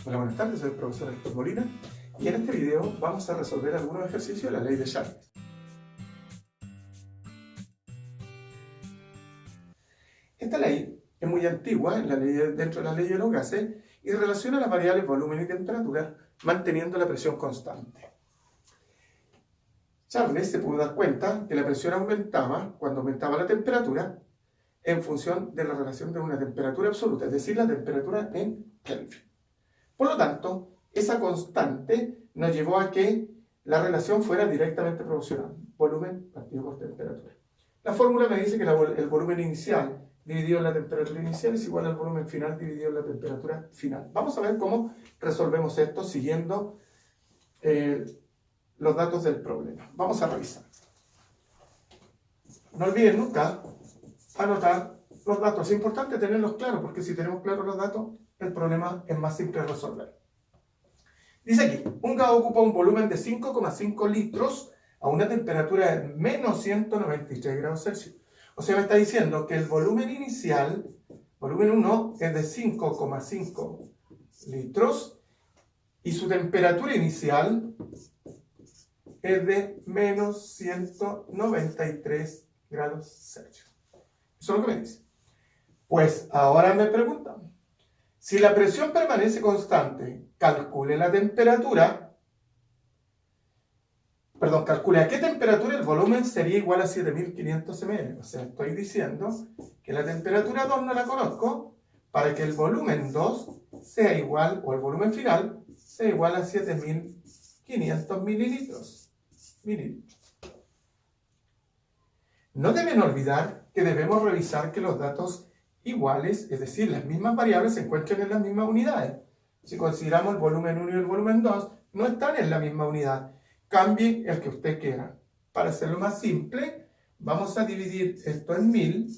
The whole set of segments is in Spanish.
Hola, buenas tardes, soy el profesor Héctor Molina y en este video vamos a resolver algunos ejercicios de la ley de Charles. Esta ley es muy antigua dentro de la ley de los gases y relaciona las variables volumen y temperatura manteniendo la presión constante. Charles se pudo dar cuenta que la presión aumentaba cuando aumentaba la temperatura en función de la relación de una temperatura absoluta, es decir, la temperatura en Kelvin. Por lo tanto, esa constante nos llevó a que la relación fuera directamente proporcional, volumen partido por temperatura. La fórmula me dice que el volumen inicial dividido en la temperatura inicial es igual al volumen final dividido en la temperatura final. Vamos a ver cómo resolvemos esto siguiendo los datos del problema. Vamos a revisar. No olviden nunca anotar los datos. Es importante tenerlos claros porque si tenemos claros los datos, el problema es más simple de resolver. Dice aquí, un gas ocupa un volumen de 5,5 litros a una temperatura de menos 193 grados Celsius. O sea, me está diciendo que el volumen inicial, volumen 1, es de 5,5 litros y su temperatura inicial es de menos 193 grados Celsius. Eso es lo que me dice. Pues ahora me preguntan, si la presión permanece constante, calcule la temperatura, calcule a qué temperatura el volumen sería igual a 7500 ml. O sea, estoy diciendo que la temperatura 2 no la conozco para que el volumen 2 sea igual, o el volumen final, sea igual a 7500 mililitros. No deben olvidar que debemos revisar que los datos iguales, es decir, las mismas variables se encuentran en las mismas unidades. Si consideramos el volumen 1 y el volumen 2, no están en la misma unidad. Cambie el que usted quiera. Para hacerlo más simple, vamos a dividir esto en 1000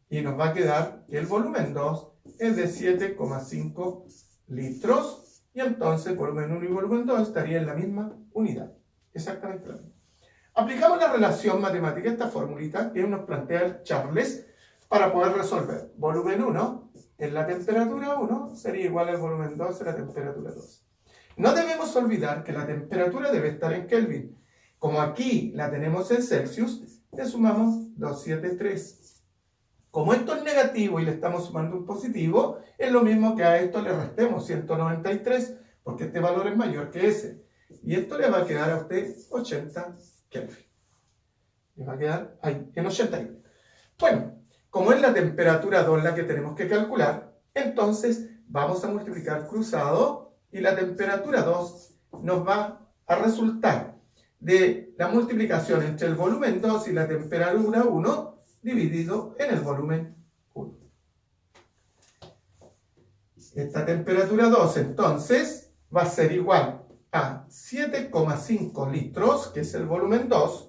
y nos va a quedar que el volumen 2 es de 7,5 litros y entonces volumen 1 y volumen 2 estarían en la misma unidad. Exactamente la misma. Aplicamos la relación matemática, esta formulita que nos plantea Charles, para poder resolver. Volumen 1 en la temperatura 1 sería igual al volumen 2 en la temperatura 2. No debemos olvidar que la temperatura debe estar en Kelvin. Como aquí la tenemos en Celsius, le sumamos 273. Como esto es negativo y le estamos sumando un positivo, es lo mismo que a esto le restemos 193, porque este valor es mayor que ese. Y esto le va a quedar a usted 80 Kelvin. Le va a quedar ahí, en 81. Bueno, como es la temperatura 2 la que tenemos que calcular, entonces vamos a multiplicar cruzado y la temperatura 2 nos va a resultar de la multiplicación entre el volumen 2 y la temperatura 1 dividido en el volumen 1. Esta temperatura 2 entonces va a ser igual a 7,5 litros, que es el volumen 2.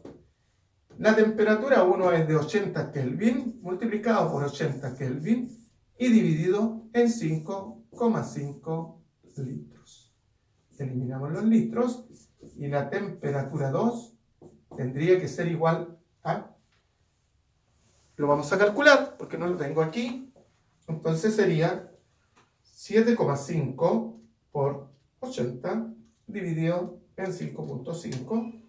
La temperatura 1 es de 80 Kelvin, multiplicado por 80 Kelvin y dividido en 5,5 litros. Eliminamos los litros y la temperatura 2 tendría que ser igual a... Lo vamos a calcular porque no lo tengo aquí. Entonces sería 7,5 por 80 dividido en 5,5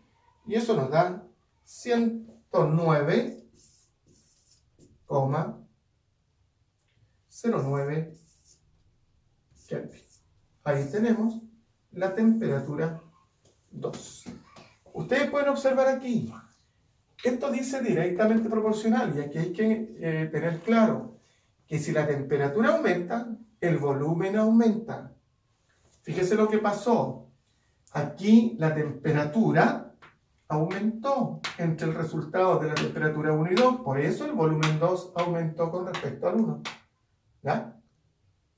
y eso nos da 109,09 Kelvin. Ahí tenemos la temperatura 2. Ustedes pueden observar aquí, esto dice directamente proporcional y aquí hay que tener claro que si la temperatura aumenta, el volumen aumenta. Fíjese lo que pasó. Aquí la temperatura aumentó entre el resultado de la temperatura 1 y 2, por eso el volumen 2 aumentó con respecto al 1. ¿Ya?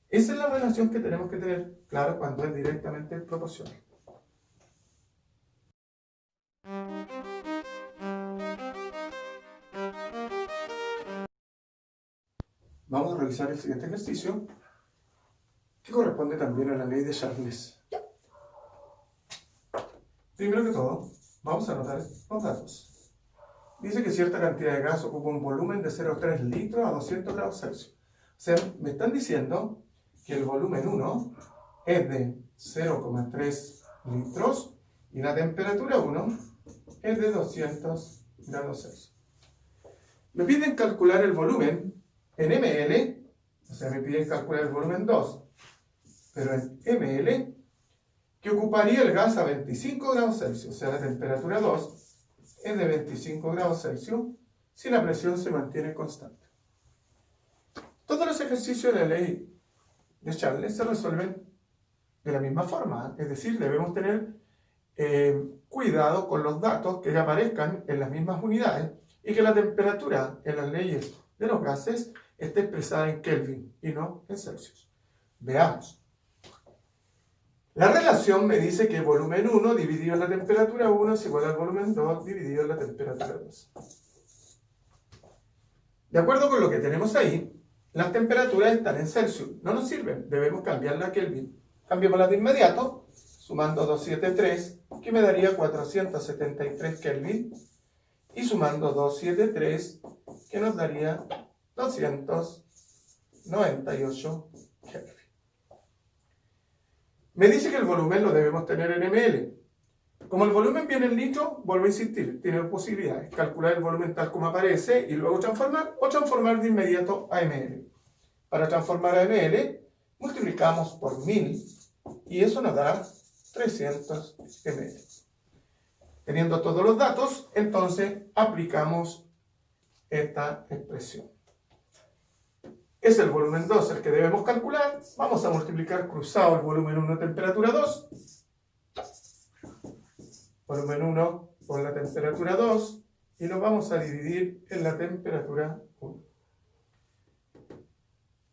Esa es la relación que tenemos que tener claro cuando es directamente proporcional. Vamos a revisar el siguiente ejercicio, que corresponde también a la ley de Charles. Primero que todo, vamos a anotar los datos. Dice que cierta cantidad de gas ocupa un volumen de 0,3 litros a 200 grados Celsius. O sea, me están diciendo que el volumen 1 es de 0,3 litros y la temperatura 1 es de 200 grados Celsius. Me piden calcular el volumen en ml, o sea, me piden calcular el volumen 2, pero en ml, que ocuparía el gas a 25 grados Celsius, o sea, la temperatura 2 es de 25 grados Celsius si la presión se mantiene constante. Todos los ejercicios de la ley de Charles se resuelven de la misma forma, es decir, debemos tener cuidado con los datos que aparezcan en las mismas unidades y que la temperatura en las leyes de los gases esté expresada en Kelvin y no en Celsius. Veamos. La relación me dice que el volumen 1 dividido en la temperatura 1 es igual al volumen 2 dividido en la temperatura 2. De acuerdo con lo que tenemos ahí, las temperaturas están en Celsius. No nos sirven, debemos cambiarla a Kelvin. Cambiémosla de inmediato, sumando 273, que me daría 473 Kelvin, y sumando 273, que nos daría 298 Kelvin. Me dice que el volumen lo debemos tener en ml. Como el volumen viene en litro, vuelvo a insistir, tiene posibilidades. Calcular el volumen tal como aparece y luego transformar, o transformar de inmediato a ml. Para transformar a ml, multiplicamos por 1000 y eso nos da 300 ml. Teniendo todos los datos, entonces aplicamos esta expresión. Es el volumen 2 el que debemos calcular. Vamos a multiplicar cruzado el volumen 1 temperatura 2. Volumen 1 por la temperatura 2 y lo vamos a dividir en la temperatura 1.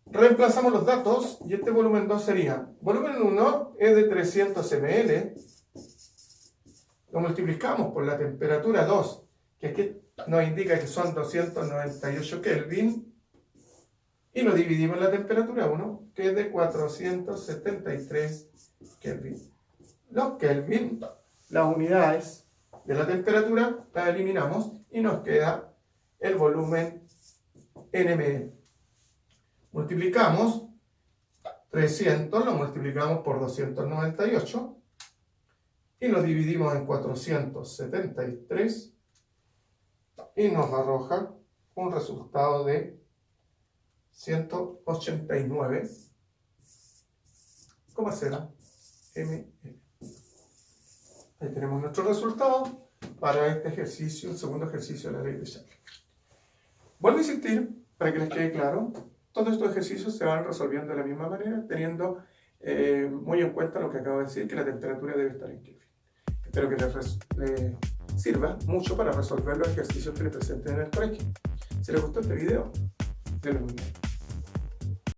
Reemplazamos los datos y este volumen 2 sería, volumen 1 es de 300 ml, lo multiplicamos por la temperatura 2, que aquí nos indica que son 298 Kelvin, y lo dividimos en la temperatura 1, que es de 473 Kelvin. Los Kelvin, las unidades de la temperatura, las eliminamos y nos queda el volumen en ml. Multiplicamos 300, lo multiplicamos por 298 y lo dividimos en 473 y nos arroja un resultado de 189,0 ml. Ahí tenemos nuestro resultado para este ejercicio, el segundo ejercicio de la ley de Charles. Vuelvo a insistir, para que les quede claro, todos estos ejercicios se van resolviendo de la misma manera, teniendo muy en cuenta lo que acabo de decir, que la temperatura debe estar en Kelvin. Espero que les sirva mucho para resolver los ejercicios que les presenten en el colegio. Si les gustó este video, denle un like.